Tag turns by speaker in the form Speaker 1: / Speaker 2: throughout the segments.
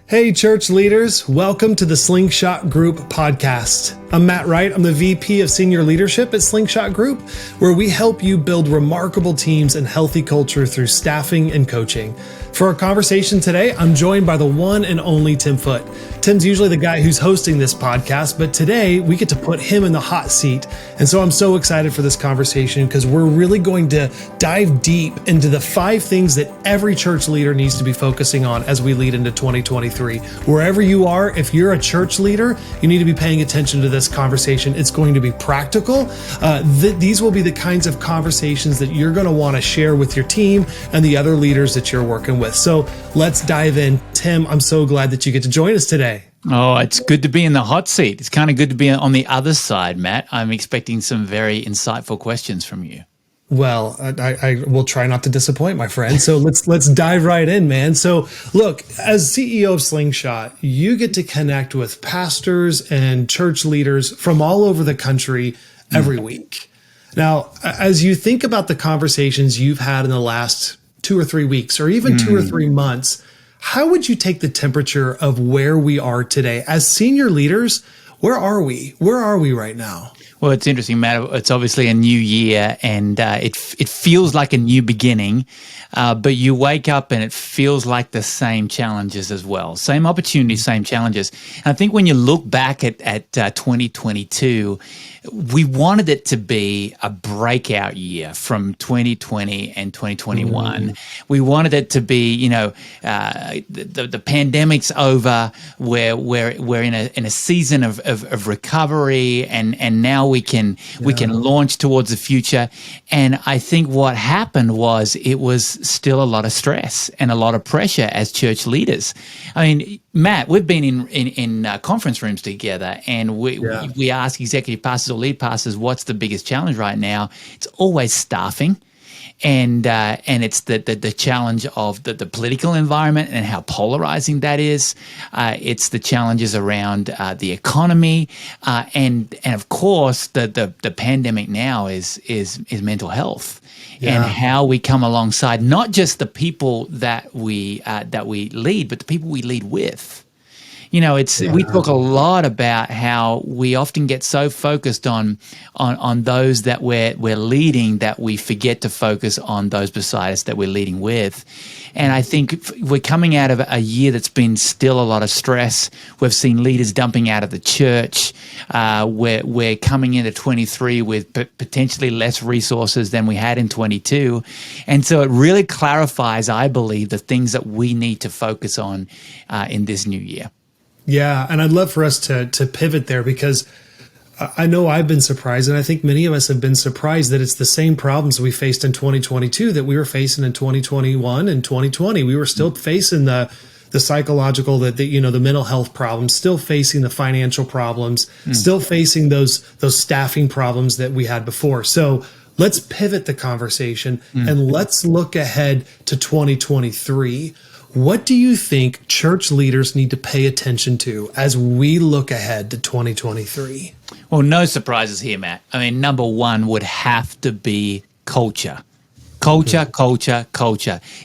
Speaker 1: Hey, church leaders, welcome to the Slingshot Group podcast. I'm Matt Wright. I'm the VP of Senior Leadership at Slingshot Group, where we help you build remarkable teams and healthy culture through staffing and coaching. For our conversation today, I'm joined by the one and only Tim Foote. Tim's usually the guy who's hosting this podcast, but today we get to put him in the hot seat. And so I'm so excited for this conversation because we're really going to dive deep into the 5 things that every church leader needs to be focusing on as we lead into 2023. Wherever you are, if you're a church leader, you need to be paying attention to this conversation. It's going to be practical. These will be the kinds of conversations that you're going to want to share with your team and the other leaders that you're working with. So let's dive in. Tim, I'm so glad that you get to join us today.
Speaker 2: Oh, it's good to be in the hot seat. It's kind of good to be on the other side, Matt. I'm expecting some very insightful questions from you.
Speaker 1: Well, I will try not to disappoint, my friend. So let's dive right in, man. So look, as CEO of Slingshot, you get to connect with pastors and church leaders from all over the country every week. Now, as you think about the conversations you've had in the last 2 or 3 weeks, or even 2 or 3 months, how would you take the temperature of where we are today? As senior leaders, where are we? Where are we right now?
Speaker 2: Well, it's interesting, Matt. It's obviously a new year, and it feels like a new beginning, but you wake up and it feels like the same challenges as well. Same opportunities, same challenges. And I think when you look back at 2022, we wanted it to be a breakout year from 2020 and 2021. We wanted it to be, the pandemic's over. We're in a season of recovery, and now we can launch towards the future. And I think what happened was it was still a lot of stress and a lot of pressure as church leaders. I mean, Matt, we've been in conference rooms together, and we ask executive pastors or lead pastors, what's the biggest challenge right now? It's always staffing. And it's the challenge of the political environment and how polarizing that is. It's the challenges around the economy, and of course the pandemic now is mental health. Yeah. And how we come alongside not just the people that we lead, but the people we lead with. We talk a lot about how we often get so focused on those that we're leading that we forget to focus on those beside us that we're leading with. And I think we're coming out of a year that's been still a lot of stress. We've seen leaders dumping out of the church. We're coming into 23 with potentially less resources than we had in 22. And so it really clarifies, I believe, the things that we need to focus on in this new year.
Speaker 1: Yeah, and I'd love for us to pivot there, because I know I've been surprised, and I think many of us have been surprised that it's the same problems we faced in 2022 that we were facing in 2021 and 2020. We were still facing the psychological, the mental health problems, still facing the financial problems, still facing those staffing problems that we had before. So let's pivot the conversation and let's look ahead to 2023. What do you think church leaders need to pay attention to as we look ahead to 2023?
Speaker 2: Well, no surprises here, Matt. I mean, number one would have to be culture. Culture.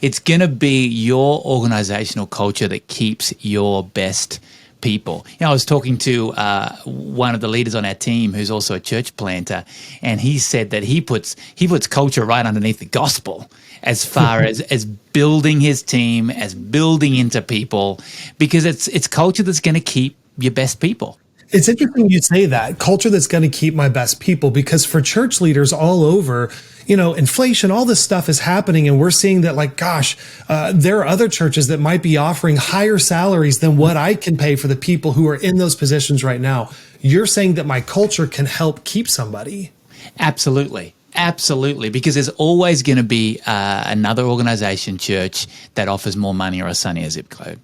Speaker 2: It's going to be your organizational culture that keeps your best people. I was talking to one of the leaders on our team who's also a church planter, and he said that he puts culture right underneath the gospel as far as building his team, as building into people, because it's culture that's going to keep your best people.
Speaker 1: It's interesting you say that, culture that's going to keep my best people, because for church leaders all over, inflation, all this stuff is happening, and we're seeing that, there are other churches that might be offering higher salaries than what I can pay for the people who are in those positions right now. You're saying that my culture can help keep somebody. Absolutely, because there's always going to be another organization, church, that offers more money or a sunnier zip code.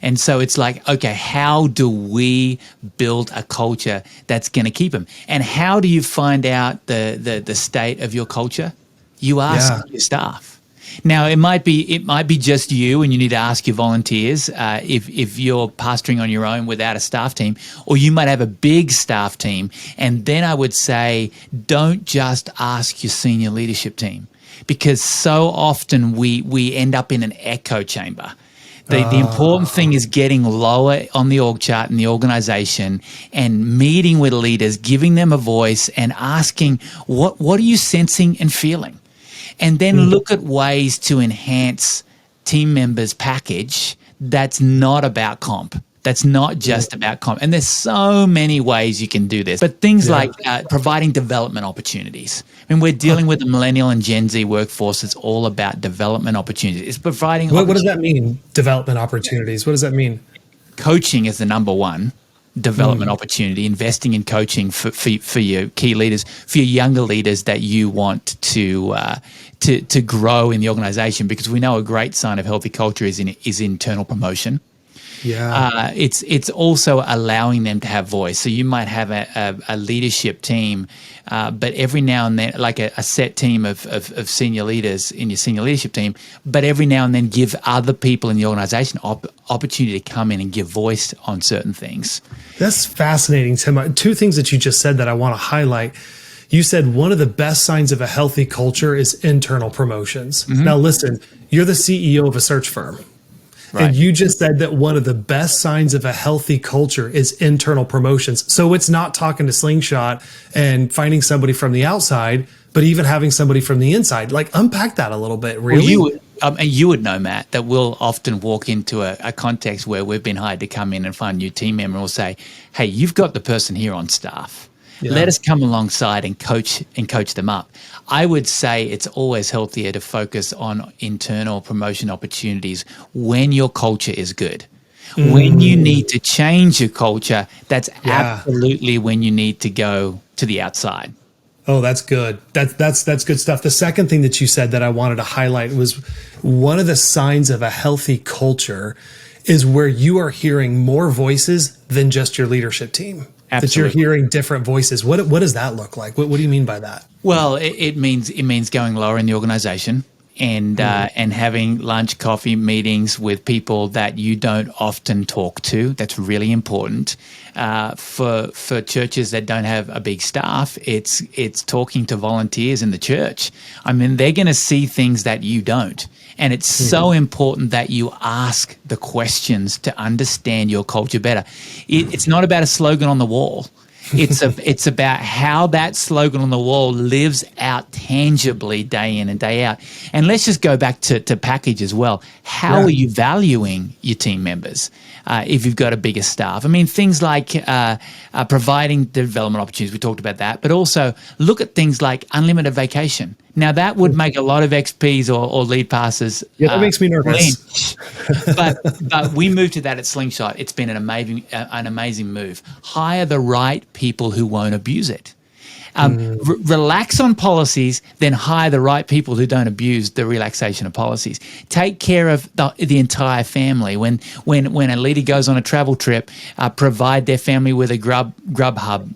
Speaker 1: And so it's like, okay, how do we build a culture that's going to keep them? And how do you find out the state of your culture? You ask your staff. Now, it might be just you, and you need to ask your volunteers if you're pastoring on your own without a staff team, or you might have a big staff team. And then I would say, don't just ask your senior leadership team, because so often we end up in an echo chamber.
Speaker 2: The important thing is getting lower on the org chart in the organization and meeting with leaders, giving them a voice and asking, what are you sensing and feeling? And then look at ways to enhance team members' package that's not about comp. That's not just about comp. And there's so many ways you can do this. But things like providing development opportunities. I mean, we're dealing with the millennial and Gen Z workforce. It's all about development opportunities. It's providing
Speaker 1: What does that mean, development opportunities? What does that mean?
Speaker 2: Coaching is the number one development opportunity, investing in coaching for your key leaders, for your younger leaders that you want to grow in the organization, because we know a great sign of healthy culture is internal promotion.
Speaker 1: Yeah.
Speaker 2: It's also allowing them to have voice. So you might have a leadership team, but every now and then, like a set team of senior leaders in your senior leadership team, but every now and then give other people in the organization opportunity to come in and give voice on certain things.
Speaker 1: That's fascinating, Tim. Two things that you just said that I want to highlight. You said one of the best signs of a healthy culture is internal promotions. Now, listen, you're the CEO of a search firm. Right. And you just said that one of the best signs of a healthy culture is internal promotions. So it's not talking to Slingshot and finding somebody from the outside, but even having somebody from the inside. Like, unpack that a little bit, really.
Speaker 2: Well, you would know, Matt, that we'll often walk into a context where we've been hired to come in and find a new team member, and we'll say, hey, you've got the person here on staff. Yeah. Let us come alongside and coach them up. I would say it's always healthier to focus on internal promotion opportunities when your culture is good. When you need to change your culture, that's absolutely when you need to go to the outside.
Speaker 1: Oh, that's good. That's good stuff. The second thing that you said that I wanted to highlight was one of the signs of a healthy culture is where you are hearing more voices than just your leadership team. Absolutely. That you're hearing different voices. What does that look like? What do you mean by that?
Speaker 2: Well, it means going lower in the organization and having lunch, coffee meetings with people that you don't often talk to. That's really important. For churches that don't have a big staff, it's talking to volunteers in the church. I mean, they're going to see things that you don't. And it's so important that you ask the questions to understand your culture better. It's not about a slogan on the wall. It's about how that slogan on the wall lives out tangibly day in and day out. And let's just go back to package as well. How are you valuing your team members if you've got a bigger staff? I mean, things like providing development opportunities. We talked about that. But also look at things like unlimited vacation. Now, that would make a lot of XPs or lead passers.
Speaker 1: Yeah, that makes me nervous.
Speaker 2: but we moved to that at Slingshot. It's been an amazing move. Hire the right people who won't abuse it. Relax on policies, then hire the right people who don't abuse the relaxation of policies. Take care of the entire family. When a leader goes on a travel trip, provide their family with a Grubhub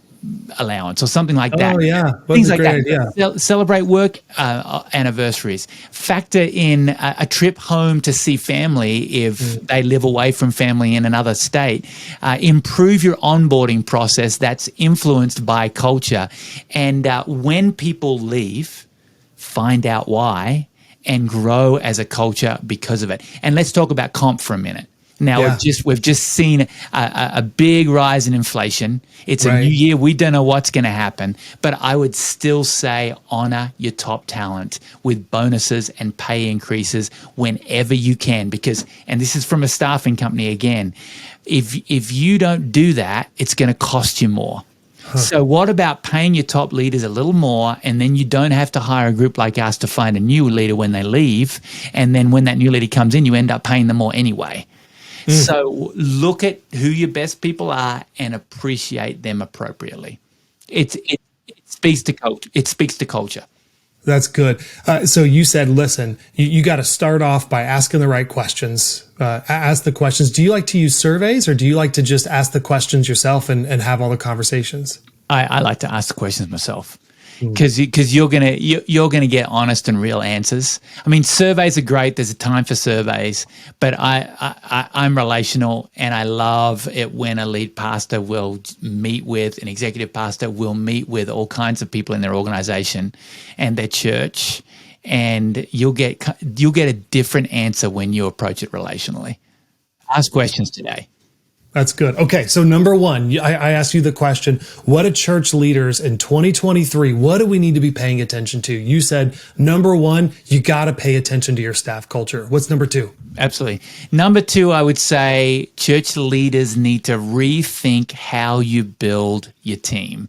Speaker 2: allowance or something like that.
Speaker 1: Oh yeah,
Speaker 2: things like that. Celebrate work anniversaries. Factor in a trip home to see family if they live away from family in another state. Improve your onboarding process that's influenced by culture. And when people leave, find out why and grow as a culture because of it. And let's talk about comp for a minute. Now, we've just seen a big rise in inflation. It's a new year. We don't know what's going to happen. But I would still say honor your top talent with bonuses and pay increases whenever you can. Because, and this is from a staffing company again, if you don't do that, it's going to cost you more. So what about paying your top leaders a little more, and then you don't have to hire a group like us to find a new leader when they leave. And then when that new leader comes in, you end up paying them more anyway. So look at who your best people are and appreciate them appropriately. It speaks to culture. It speaks to culture.
Speaker 1: That's good. So you said, listen, you got to start off by asking the right questions. Ask the questions. Do you like to use surveys, or do you like to just ask the questions yourself and have all the conversations?
Speaker 2: I like to ask the questions myself. Because you're gonna get honest and real answers. I mean, surveys are great. There's a time for surveys, but I'm relational, and I love it when a lead pastor will meet with an executive pastor, will meet with all kinds of people in their organization and their church, and you'll get a different answer when you approach it relationally. Ask questions today.
Speaker 1: That's good. Okay, so number one, I asked you the question, what do church leaders in 2023, what do we need to be paying attention to? You said, number one, you got to pay attention to your staff culture. What's number two?
Speaker 2: Absolutely. Number two, I would say church leaders need to rethink how you build your team.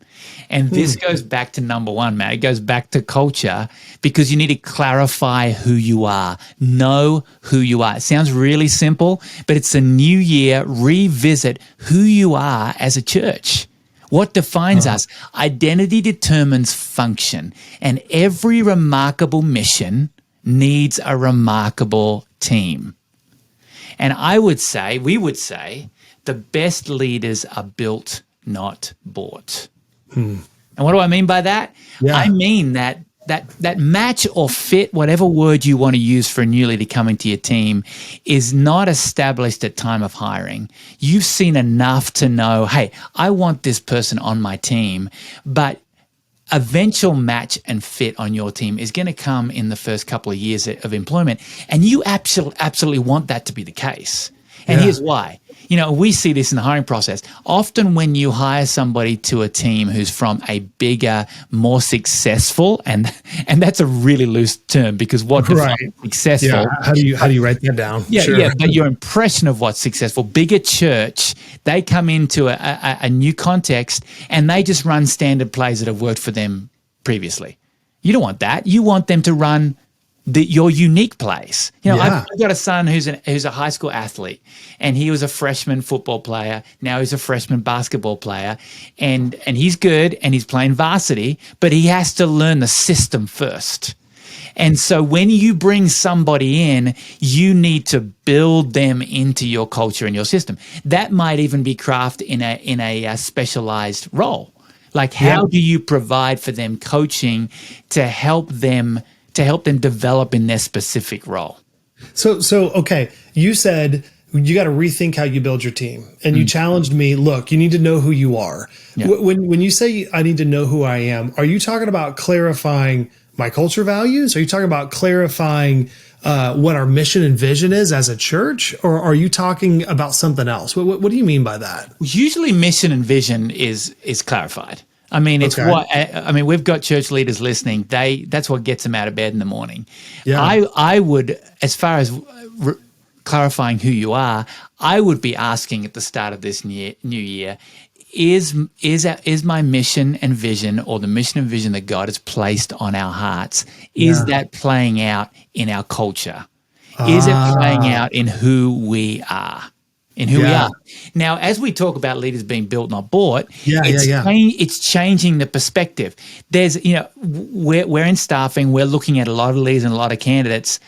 Speaker 2: And this goes back to number one, Matt. It goes back to culture, because you need to clarify who you are. Know who you are. It sounds really simple, but it's a new year. Revisit who you are as a church. What defines us? Identity determines function, and every remarkable mission needs a remarkable team. And we would say, the best leaders are built, not bought. And what do I mean by that?
Speaker 1: Yeah.
Speaker 2: I mean that match or fit, whatever word you want to use for a new leader coming to your team, is not established at time of hiring. You've seen enough to know, hey, I want this person on my team, but eventual match and fit on your team is going to come in the first couple of years of employment. And you absolutely want that to be the case. And here's why. We see this in the hiring process. Often when you hire somebody to a team who's from a bigger, more successful, and that's a really loose term, because what defines successful?
Speaker 1: Yeah. How do you write that down?
Speaker 2: Yeah, but your impression of what's successful, bigger church, they come into a new context and they just run standard plays that have worked for them previously. You don't want that. You want them to run your unique plays. I've got a son who's a high school athlete, and he was a freshman football player. Now he's a freshman basketball player, and he's good and he's playing varsity, but he has to learn the system first. And so when you bring somebody in, you need to build them into your culture and your system. That might even be craft in a specialized role. Like, how do you provide for them coaching to help them develop in their specific role?
Speaker 1: So okay, you said you got to rethink how you build your team, and you challenged me. Look, you need to know who you are. Yeah. When you say I need to know who I am, are you talking about clarifying my culture values? Are you talking about clarifying what our mission and vision is as a church, or are you talking about something else? What do you mean by that?
Speaker 2: Usually, mission and vision is clarified. I mean, it's we've got church leaders listening. That's what gets them out of bed in the morning. Yeah. I would, as far as clarifying who you are, I would be asking at the start of this new year, is my mission and vision, or the mission and vision that God has placed on our hearts, is that playing out in our culture? Is it playing out in who we are? We are. Now, as we talk about leaders being built, not bought, it's changing the perspective. There's, we're in staffing, we're looking at a lot of leaders and a lot of candidates,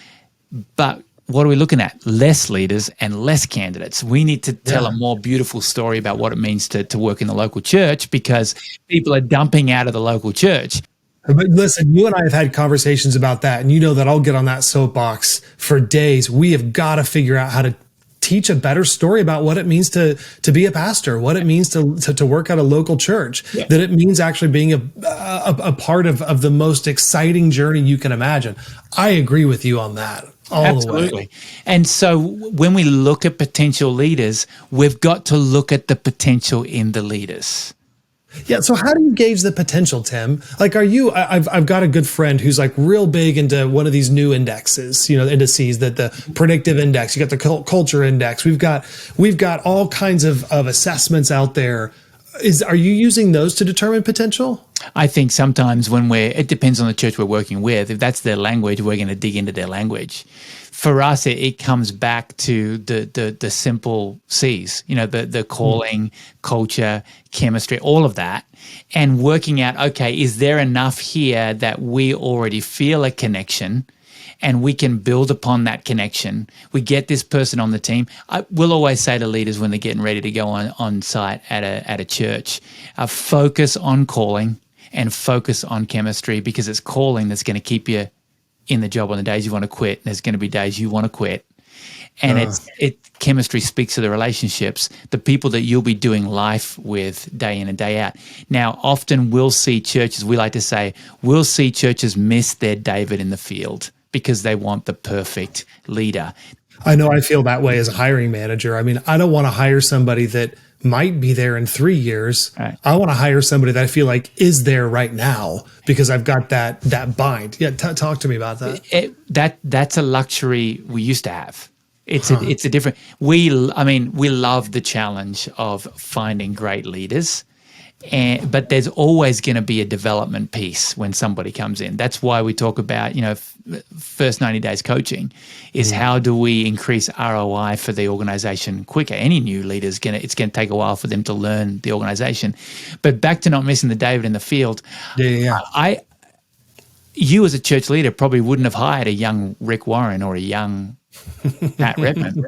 Speaker 2: but what are we looking at? Less leaders and less candidates. We need to tell a more beautiful story about what it means to work in the local church, because people are dumping out of the local church.
Speaker 1: But listen, you and I have had conversations about that, and you know that I'll get on that soapbox for days. We have got to figure out how to teach a better story about what it means to be a pastor, what it means to work at a local church, that it means actually being a part of the most exciting journey you can imagine. I agree with you on that.
Speaker 2: Absolutely.
Speaker 1: The way.
Speaker 2: And so when we look at potential leaders, we've got to look at the potential in the leaders.
Speaker 1: Yeah. So how do you gauge the potential, Tim? Like, I've got a good friend who's like real big into one of these new indexes, indices, that the predictive index, you got the culture index. We've got all kinds of assessments out there. Are you using those to determine potential?
Speaker 2: I think sometimes it depends on the church we're working with. If that's their language, we're going to dig into their language. For us, it comes back to the simple C's, the calling, culture, chemistry, all of that, and working out, okay, is there enough here that we already feel a connection and we can build upon that connection? We get this person on the team. We'll always say to leaders when they're getting ready to go on site at a church, focus on calling and focus on chemistry, because it's calling that's going to keep you in the job on the days you want to quit. There's going to be days you want to quit. And chemistry speaks to the relationships, the people that you'll be doing life with day in and day out. Now, often we'll see churches, we like to say, we'll see churches miss their David in the field because they want the perfect leader.
Speaker 1: I know I feel that way as a hiring manager. I mean, I don't want to hire somebody that might be there in 3 years.
Speaker 2: Right.
Speaker 1: I want to hire somebody that I feel like is there right now because I've got that bind. Yeah, talk to me about that.
Speaker 2: That's a luxury we used to have. It's a different. We love the challenge of finding great leaders. But there's always going to be a development piece when somebody comes in. That's why we talk about, first 90 days coaching is how do we increase ROI for the organization quicker? Any new leader it's going to take a while for them to learn the organization. But back to not missing the David in the field.
Speaker 1: Yeah.
Speaker 2: You as a church leader probably wouldn't have hired a young Rick Warren or a young Pat Redmond.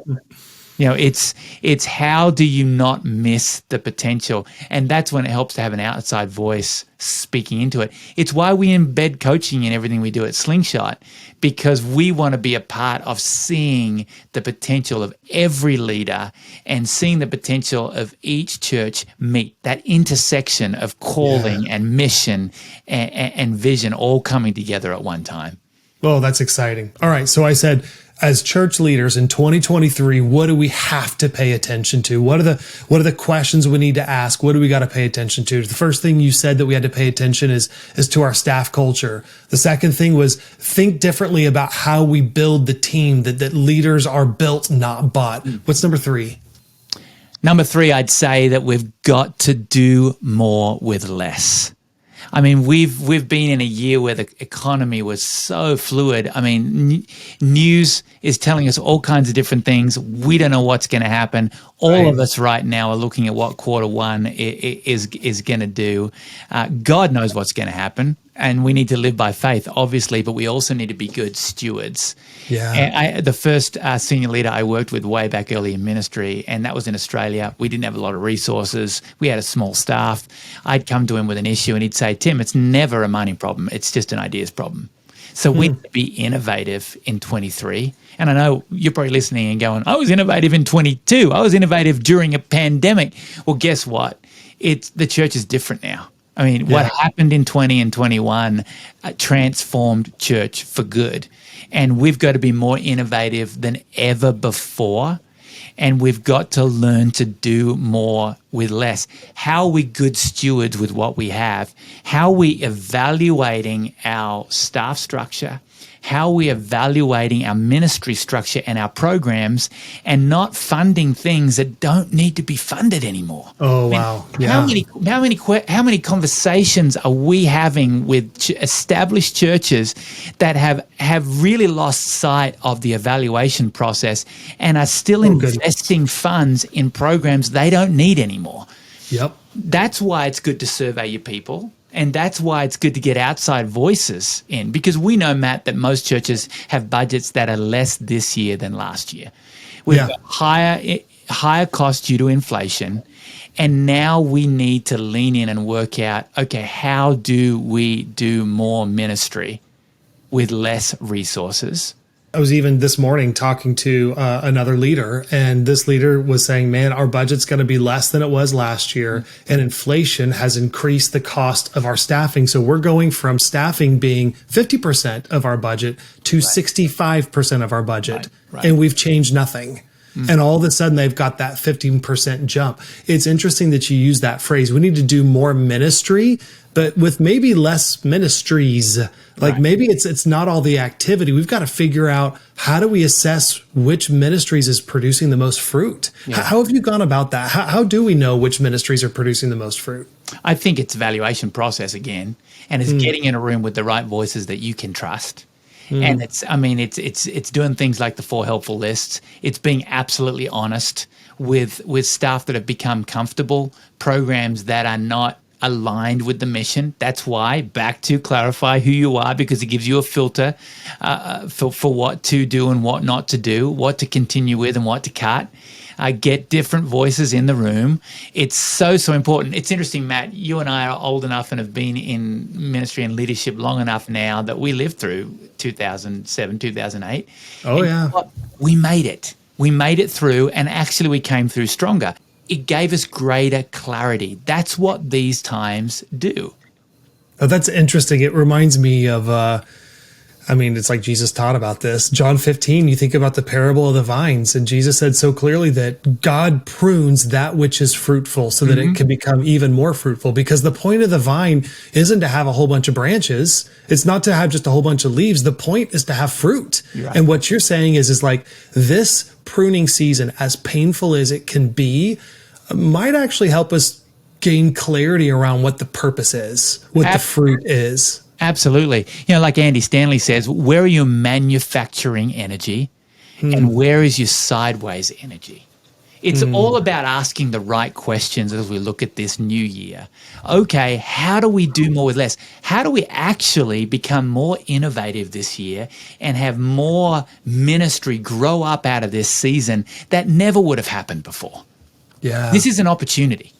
Speaker 2: It's how do you not miss the potential? And that's when it helps to have an outside voice speaking into it. It's why we embed coaching in everything we do at Slingshot, because we want to be a part of seeing the potential of every leader and seeing the potential of each church meet that intersection of calling and mission and vision all coming together at one time.
Speaker 1: Oh, that's exciting. All right. So I said, as church leaders in 2023, what do we have to pay attention to? What are the questions we need to ask? What do we got to pay attention to? The first thing you said that we had to pay attention is to our staff culture. The second thing was think differently about how we build the team, that leaders are built, not bought. What's number 3?
Speaker 2: Number 3, I'd say that we've got to do more with less. I mean, we've been in a year where the economy was so fluid. I mean, news is telling us all kinds of different things. We don't know what's going to happen. All of us right now are looking at what quarter one is going to do. God knows what's going to happen, and we need to live by faith, obviously, but we also need to be good stewards.
Speaker 1: Yeah.
Speaker 2: And the first senior leader I worked with way back early in ministry, and that was in Australia. We didn't have a lot of resources. We had a small staff. I'd come to him with an issue, and he'd say, Tim, it's never a money problem. It's just an ideas problem. So we need to be innovative in 23. And I know you're probably listening and going, I was innovative in 22. I was innovative during a pandemic. Well, guess what? The church is different now. I mean, what happened in 20 and 21 transformed church for good. And we've got to be more innovative than ever before. And we've got to learn to do more with less. How are we good stewards with what we have? How are we evaluating our staff structure? How are we evaluating our ministry structure and our programs and not funding things that don't need to be funded anymore?
Speaker 1: Oh, wow. Yeah.
Speaker 2: How many conversations are we having with established churches that have really lost sight of the evaluation process and are still investing funds in programs they don't need anymore?
Speaker 1: Yep.
Speaker 2: That's why it's good to survey your people. And that's why it's good to get outside voices in, because we know, Matt, that most churches have budgets that are less this year than last year. We've got higher costs due to inflation, and now we need to lean in and work out, okay, how do we do more ministry with less resources?
Speaker 1: I was even this morning talking to another leader, and this leader was saying, man, our budget's going to be less than it was last year, and inflation has increased the cost of our staffing. So we're going from staffing being 50% of our budget to 65% of our budget, and we've changed nothing. And all of a sudden, they've got that 15% jump. It's interesting that you use that phrase. We need to do more ministry, but with maybe less ministries. Like maybe it's not all the activity. We've got to figure out, how do we assess which ministries is producing the most fruit? Yeah. How have you gone about that? How do we know which ministries are producing the most fruit?
Speaker 2: I think it's evaluation process again, and it's getting in a room with the right voices that you can trust. And it's doing things like the 4 helpful lists. It's being absolutely honest with staff that have become comfortable, programs that are not aligned with the mission. That's why, back to clarify who you are, because it gives you a filter for what to do and what not to do, what to continue with and what to cut. Get different voices in the room. It's so important. It's interesting, Matt, you and I are old enough and have been in ministry and leadership long enough now that we lived through 2007, 2008.
Speaker 1: Oh, and
Speaker 2: we made it. We made it through, and actually we came through stronger. It gave us greater clarity. That's what these times do.
Speaker 1: Oh, that's interesting. It reminds me of I mean, it's like Jesus taught about this. John 15, you think about the parable of the vines, and Jesus said so clearly that God prunes that which is fruitful so that it can become even more fruitful, because the point of the vine isn't to have a whole bunch of branches. It's not to have just a whole bunch of leaves. The point is to have fruit. Right. And what you're saying is like this pruning season, as painful as it can be, might actually help us gain clarity around what the purpose is, what the fruit is.
Speaker 2: Absolutely. Like Andy Stanley says, where are you manufacturing energy and where is your sideways energy? It's all about asking the right questions as we look at this new year. Okay, how do we do more with less? How do we actually become more innovative this year and have more ministry grow up out of this season that never would have happened before?
Speaker 1: Yeah.
Speaker 2: This is an opportunity.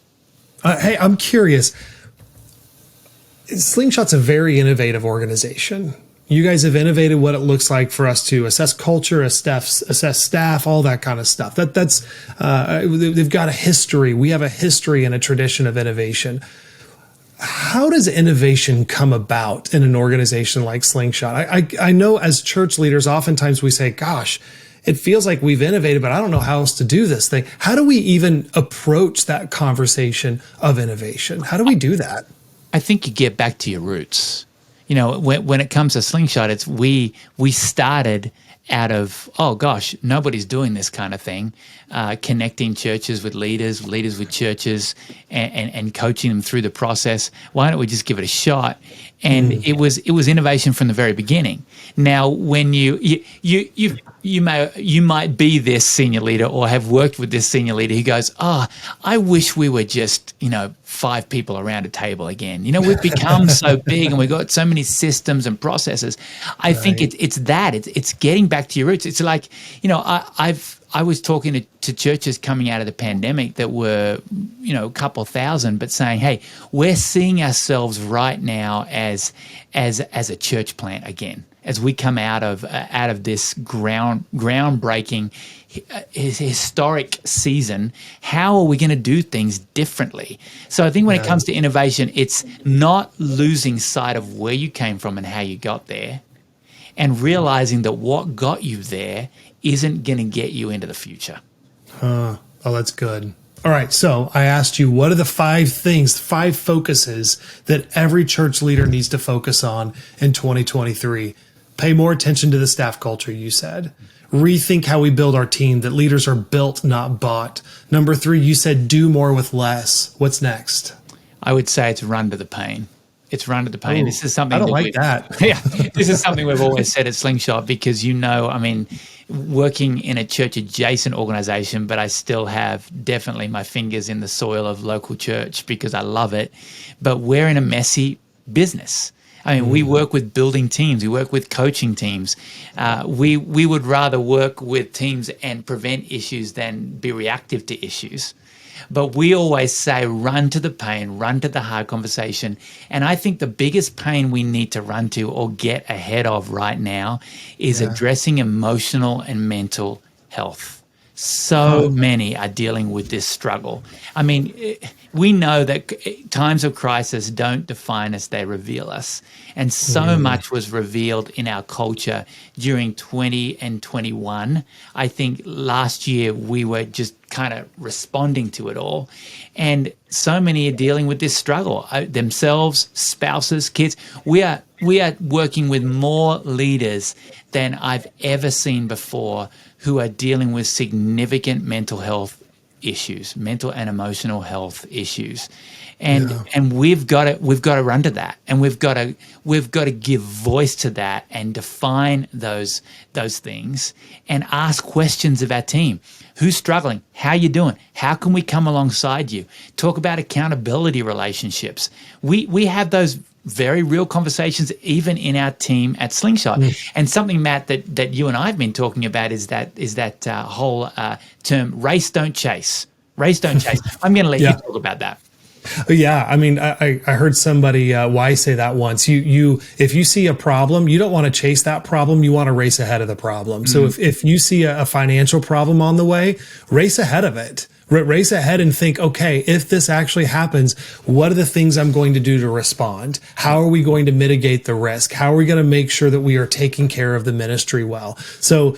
Speaker 1: Hey, I'm curious. Slingshot's a very innovative organization. You guys have innovated what it looks like for us to assess culture, assess staff, all that kind of stuff. They've got a history. We have a history and a tradition of innovation. How does innovation come about in an organization like Slingshot? I know as church leaders, oftentimes we say, gosh, it feels like we've innovated, but I don't know how else to do this thing. How do we even approach that conversation of innovation? How do we do that?
Speaker 2: I think you get back to your roots. When it comes to Slingshot, it's we started out of, oh gosh, nobody's doing this kind of thing, connecting churches with leaders with churches, and coaching them through the process. Why don't we just give it a shot? And it was innovation from the very beginning. Now, when you might be this senior leader or have worked with this senior leader who goes, I wish we were just 5 people around a table again. We've become so big and we've got so many systems and processes. I think it's getting back to your roots. It's like, I was talking to churches coming out of the pandemic that were, a couple thousand, but saying, hey, we're seeing ourselves right now as a church plant again, as we come out of this groundbreaking historic season. How are we going to do things differently? So I think when it comes to innovation, it's not losing sight of where you came from and how you got there, and realizing that what got you there isn't going to get you into the future.
Speaker 1: Oh, that's good. All right. So I asked you, what are the 5 focuses that every church leader needs to focus on in 2023? Pay more attention to the staff culture, you said. Rethink how we build our team, that leaders are built, not bought. Number 3, you said do more with less. What's next?
Speaker 2: I would say it's run to the pain. It's run to the pain.
Speaker 1: Ooh,
Speaker 2: this is something
Speaker 1: I don't like that.
Speaker 2: Yeah, this is something we've always said at Slingshot, because working in a church adjacent organization, but I still have definitely my fingers in the soil of local church because I love it. But we're in a messy business. We work with building teams. We work with coaching teams. We would rather work with teams and prevent issues than be reactive to issues. But we always say, run to the pain, run to the hard conversation. And I think the biggest pain we need to run to or get ahead of right now is addressing emotional and mental health. So many are dealing with this struggle. We know that times of crisis don't define us, they reveal us. And so much was revealed in our culture during 20 and 21. I think last year we were just kind of responding to it all. And so many are dealing with this struggle, themselves, spouses, kids. We are working with more leaders than I've ever seen before who are dealing with significant mental health issues, mental and emotional health issues. And we've got to run to that, and we've got to give voice to that and define those things and ask questions of our team. Who's struggling? How you doing? How can we come alongside you? Talk about accountability relationships. We have those very real conversations even in our team at Slingshot. And something, Matt, that you and I have been talking about is that whole term, race don't chase. Race don't chase. I'm going to let you talk about that.
Speaker 1: Yeah, I heard somebody wise say that once. You if you see a problem, you don't want to chase that problem. You want to race ahead of the problem. So if you see a financial problem on the way, race ahead of it. Race ahead and think, okay, if this actually happens, what are the things I'm going to do to respond? How are we going to mitigate the risk? How are we going to make sure that we are taking care of the ministry well? So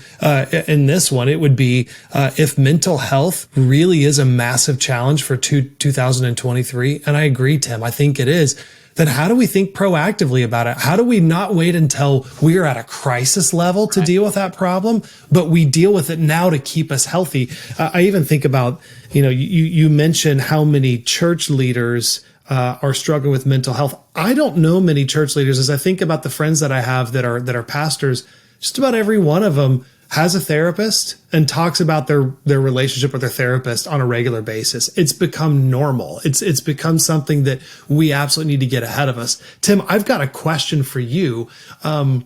Speaker 1: in this one, it would be if mental health really is a massive challenge for 2023, and I agree, Tim, I think it is, then how do we think proactively about it? How do we not wait until we are at a crisis level to deal with that problem, but we deal with it now to keep us healthy? I even think about, you mentioned how many church leaders are struggling with mental health. I don't know many church leaders. As I think about the friends that I have that are pastors, just about every one of them has a therapist and talks about their relationship with their therapist on a regular basis. It's become normal. It's become something that we absolutely need to get ahead of us. Tim, I've got a question for you. Do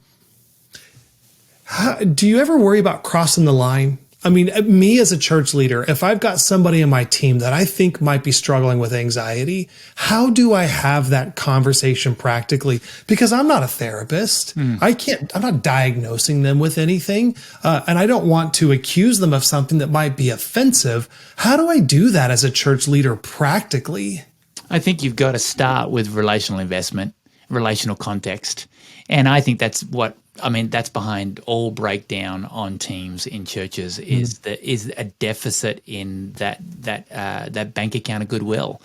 Speaker 1: you ever worry about crossing the line? I mean, me as a church leader, if I've got somebody in my team that I think might be struggling with anxiety, how do I have that conversation practically? Because I'm not a therapist. I'm not diagnosing them with anything. And I don't want to accuse them of something that might be offensive. How do I do that as a church leader practically?
Speaker 2: I think you've got to start with relational investment, relational context. And I think that's behind all breakdown on teams in churches is a deficit in that bank account of goodwill.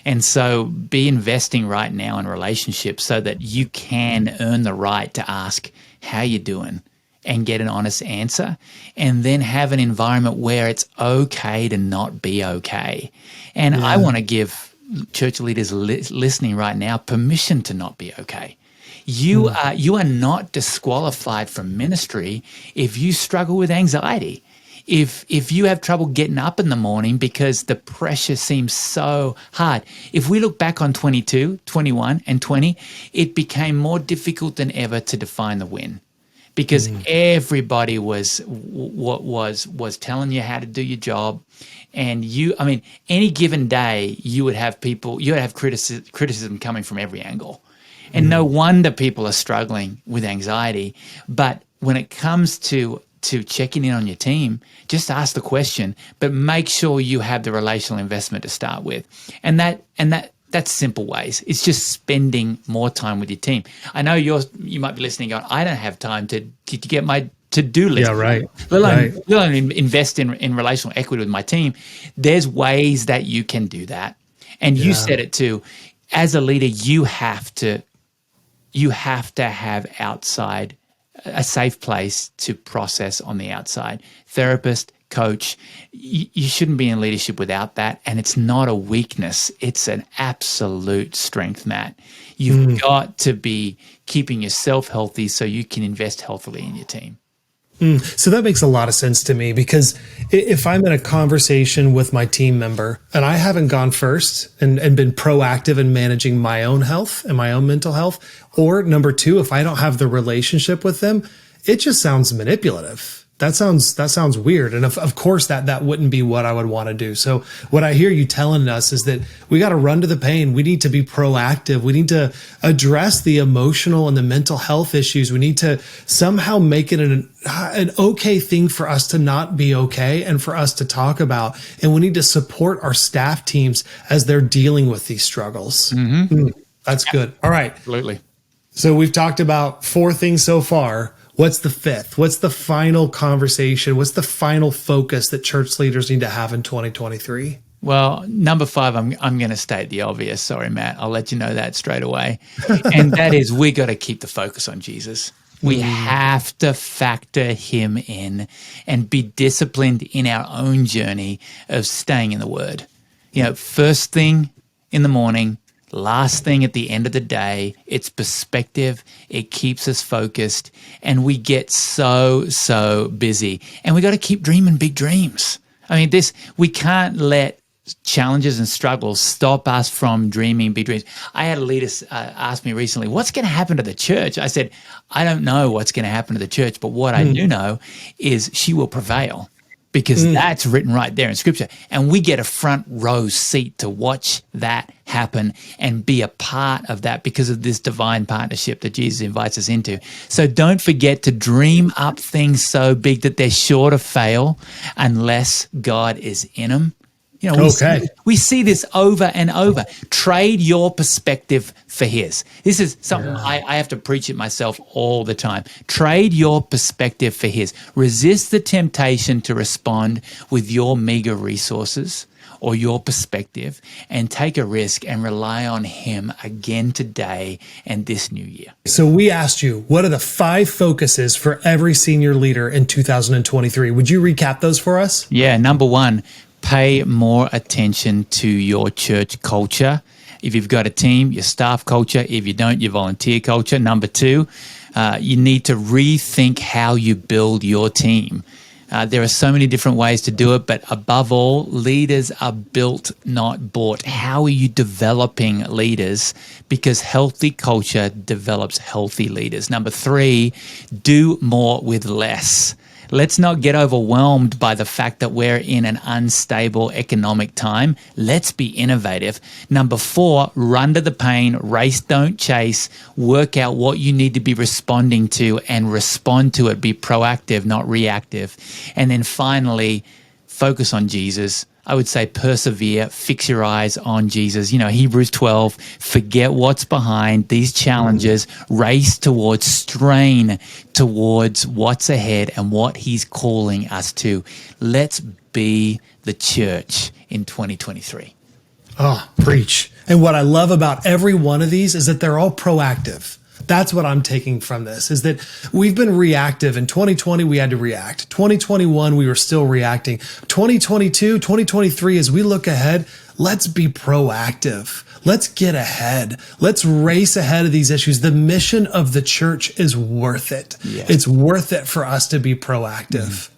Speaker 2: And so be investing right now in relationships so that you can earn the right to ask how you doing and get an honest answer, and then have an environment where it's okay to not be okay. And I want to give church leaders listening right now permission to not be okay. You are not disqualified from ministry if you struggle with anxiety. If you have trouble getting up in the morning because the pressure seems so hard. If we look back on 22, 21, and 20, it became more difficult than ever to define the win, because everybody was telling you how to do your job. And any given day, you would have criticism coming from every angle. And no wonder people are struggling with anxiety. But when it comes to checking in on your team, just ask the question, but make sure you have the relational investment to start with. And that's simple ways. It's just spending more time with your team. I know you might be listening going, I don't have time to get my to-do list.
Speaker 1: Yeah, right.
Speaker 2: Let alone invest in relational equity with my team. There's ways that you can do that. And you said it too. As a leader, you have to have outside, a safe place to process on the outside. Therapist, coach, you shouldn't be in leadership without that. And it's not a weakness. It's an absolute strength, Matt. You've got to be keeping yourself healthy so you can invest healthily in your team.
Speaker 1: So that makes a lot of sense to me, because if I'm in a conversation with my team member and I haven't gone first and been proactive in managing my own health and my own mental health, or number two, if I don't have the relationship with them, it just sounds manipulative. That sounds weird. And of course that wouldn't be what I would want to do. So what I hear you telling us is that we got to run to the pain. We need to be proactive. We need to address the emotional and the mental health issues. We need to somehow make it an okay thing for us to not be okay and for us to talk about. And we need to support our staff teams as they're dealing with these struggles. That's good. All right.
Speaker 2: Absolutely.
Speaker 1: So we've talked about 4 things so far. What's the 5th? What's the final conversation? What's the final focus that church leaders need to have in 2023?
Speaker 2: Well, number 5, I'm going to state the obvious. Sorry, Matt. I'll let you know that straight away. And that is, we got to keep the focus on Jesus. We have to factor him in and be disciplined in our own journey of staying in the Word. First thing in the morning, last thing at the end of the day. It's perspective. It keeps us focused, and we get so busy. And we got to keep dreaming big dreams. We can't let challenges and struggles stop us from dreaming big dreams. I had a leader ask me recently, what's going to happen to the church? I said, I don't know what's going to happen to the church, but what I do know is she will prevail. Because that's written right there in Scripture. And we get a front row seat to watch that happen and be a part of that because of this divine partnership that Jesus invites us into. So don't forget to dream up things so big that they're sure to fail unless God is in them. You know,
Speaker 1: Okay.
Speaker 2: we see this over and over. Trade your perspective for his. This is something I have to preach it myself all the time. Trade your perspective for his. Resist the temptation to respond with your meager resources or your perspective, and take a risk and rely on him again today and this new year.
Speaker 1: So we asked you, what are the 5 focuses for every senior leader in 2023? Would you recap those for us?
Speaker 2: Yeah, number 1, pay more attention to your church culture. If you've got a team, your staff culture. If you don't, your volunteer culture. Number 2, you need to rethink how you build your team. There are so many different ways to do it, but above all, leaders are built, not bought. How are you developing leaders? Because healthy culture develops healthy leaders. Number 3, do more with less. Let's not get overwhelmed by the fact that we're in an unstable economic time. Let's be innovative. Number 4, run to the pain, race, don't chase, work out what you need to be responding to and respond to it. Be proactive, not reactive. And then finally, focus on Jesus. I would say persevere, fix your eyes on Jesus. You know, Hebrews 12, forget what's behind these challenges, race towards, strain towards what's ahead and what he's calling us to. Let's be the church in 2023.
Speaker 1: Oh, preach. And what I love about every one of these is that they're all proactive. That's what I'm taking from this, is that we've been reactive. In 2020, we had to react. 2021, we were still reacting. 2022, 2023, as we look ahead, let's be proactive. Let's get ahead. Let's race ahead of these issues. The mission of the church is worth it. Yes. It's worth it for us to be proactive.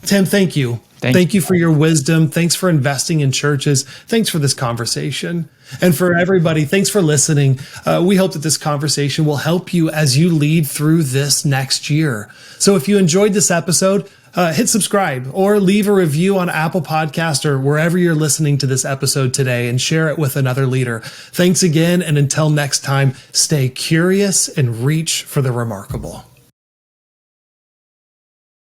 Speaker 1: Tim, thank you. Thank you for your wisdom. Thanks for investing in churches. Thanks for this conversation. And for everybody, thanks for listening. We hope that this conversation will help you as you lead through this next year. So if you enjoyed this episode, hit subscribe or leave a review on Apple Podcast or wherever you're listening to this episode today, and share it with another leader. Thanks again. And until next time, stay curious and reach for the remarkable.